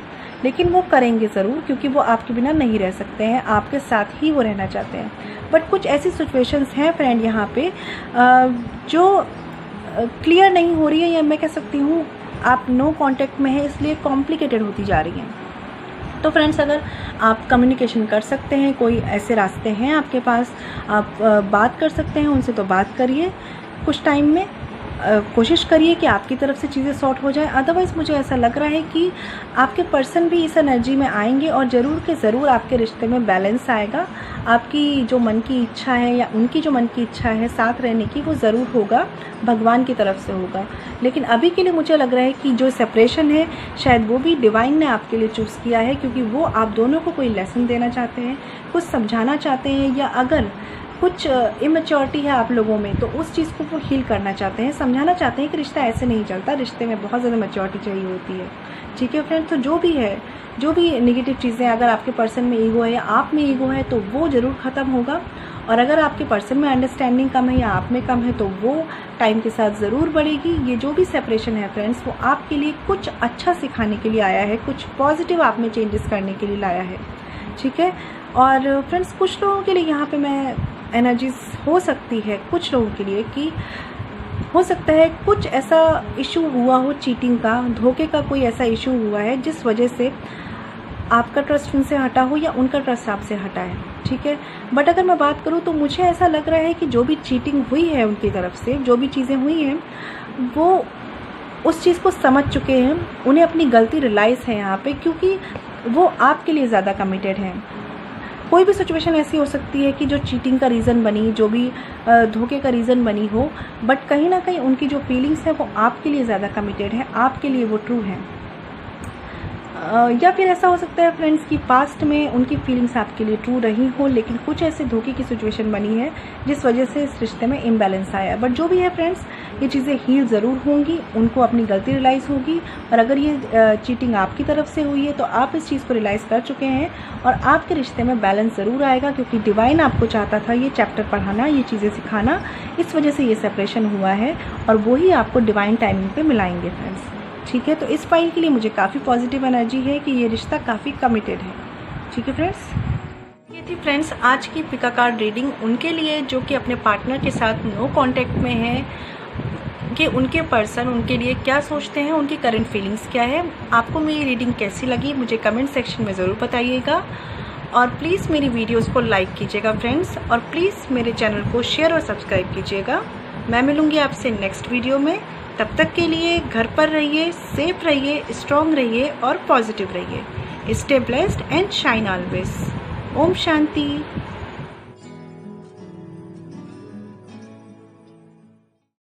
लेकिन वो करेंगे ज़रूर, क्योंकि वो आपके बिना नहीं रह सकते हैं, आपके साथ ही वो रहना चाहते हैं। बट कुछ ऐसी सिचुएशंस हैं फ्रेंड यहाँ पे जो क्लियर नहीं हो रही है, या मैं कह सकती हूँ आप नो कांटेक्ट में है, इसलिए कॉम्प्लिकेटेड होती जा रही हैं। तो फ्रेंड्स, अगर आप कम्युनिकेशन कर सकते हैं, कोई ऐसे रास्ते हैं आपके पास, आप बात कर सकते हैं उनसे, तो बात करिए। कुछ टाइम में कोशिश करिए कि आपकी तरफ से चीज़ें सॉर्ट हो जाए। अदरवाइज़ मुझे ऐसा लग रहा है कि आपके पर्सन भी इस एनर्जी में आएंगे और ज़रूर के ज़रूर आपके रिश्ते में बैलेंस आएगा। आपकी जो मन की इच्छा है या उनकी जो मन की इच्छा है साथ रहने की, वो ज़रूर होगा, भगवान की तरफ से होगा। लेकिन अभी के लिए मुझे लग रहा है कि जो सेपरेशन है शायद वो भी डिवाइन ने आपके लिए चूज़ किया है, क्योंकि वो आप दोनों को कोई लेसन देना चाहते हैं, कुछ समझाना चाहते हैं, या अगर कुछ इमेच्योरिटी है आप लोगों में तो उस चीज़ को वो हील करना चाहते हैं, समझाना चाहते हैं कि रिश्ता ऐसे नहीं चलता, रिश्ते में बहुत ज़्यादा मैच्योरिटी चाहिए होती है। ठीक है फ्रेंड, तो जो भी है, जो भी नेगेटिव चीज़ें, अगर आपके पर्सन में ईगो है या आप में ईगो है तो वो ज़रूर ख़त्म होगा, और अगर आपके पर्सन में अंडरस्टैंडिंग कम है या आप में कम है तो वो टाइम के साथ ज़रूर बढ़ेगी। ये जो भी सेपरेशन है फ्रेंड्स, वो आपके लिए कुछ अच्छा सिखाने के लिए आया है, कुछ पॉजिटिव आप में चेंजेस करने के लिए लाया है। ठीक है, और फ्रेंड्स कुछ लोगों के लिए यहाँ पे मैं एनर्जीज हो सकती है, कुछ लोगों के लिए कि हो सकता है कुछ ऐसा इशू हुआ हो, चीटिंग का, धोखे का कोई ऐसा इशू हुआ है जिस वजह से आपका ट्रस्ट उनसे हटा हो या उनका ट्रस्ट आपसे हटा है। ठीक है, बट अगर मैं बात करूँ तो मुझे ऐसा लग रहा है कि जो भी चीटिंग हुई है उनकी तरफ से, जो भी चीज़ें हुई हैं, वो उस चीज़ को समझ चुके हैं, उन्हें अपनी गलती रियलाइज़ है यहाँ पे, क्योंकि वो आपके लिए ज़्यादा कमिटेड हैं। कोई भी सिचुएशन ऐसी हो सकती है कि जो चीटिंग का रीज़न बनी, जो भी धोखे का रीज़न बनी हो, बट कहीं ना कहीं उनकी जो फीलिंग्स है वो आपके लिए ज़्यादा कमिटेड है, आपके लिए वो ट्रू है। या फिर ऐसा हो सकता है फ्रेंड्स कि पास्ट में उनकी फीलिंग्स आपके लिए ट्रू रही हो, लेकिन कुछ ऐसे धोखे की सिचुएशन बनी है जिस वजह से इस रिश्ते में इम्बैलेंस आया। बट जो भी है फ्रेंड्स, ये चीज़ें हील ज़रूर होंगी, उनको अपनी गलती रियलाइज़ होगी, और अगर ये चीटिंग आपकी तरफ से हुई है तो आप इस चीज़ को रियलाइज़ कर चुके हैं, और आपके रिश्ते में बैलेंस ज़रूर आएगा, क्योंकि डिवाइन आपको चाहता था ये चैप्टर पढ़ाना, ये चीज़ें सिखाना, इस वजह से ये सेपरेशन हुआ है, और वही आपको डिवाइन टाइमिंग पे मिलाएंगे फ्रेंड्स। ठीक है, तो इस फाइल के लिए मुझे काफ़ी पॉजिटिव एनर्जी है कि ये रिश्ता काफ़ी कमिटेड है। ठीक है फ्रेंड्स, ये थी फ्रेंड्स आज की पिका कार्ड रीडिंग उनके लिए जो कि अपने पार्टनर के साथ नो कांटेक्ट में है, कि उनके पर्सन उनके लिए क्या सोचते हैं, उनकी करंट फीलिंग्स क्या है। आपको मेरी रीडिंग कैसी लगी मुझे कमेंट सेक्शन में ज़रूर बताइएगा, और प्लीज़ मेरी वीडियोस को लाइक कीजिएगा फ्रेंड्स, और प्लीज़ मेरे चैनल को शेयर और सब्सक्राइब कीजिएगा। मैं मिलूँगी आपसे नेक्स्ट वीडियो में, तब तक के लिए घर पर रहिए, सेफ रहिए, स्ट्रॉन्ग रहिए और पॉजिटिव रहिए। Stay blessed and shine always. ओम शांति।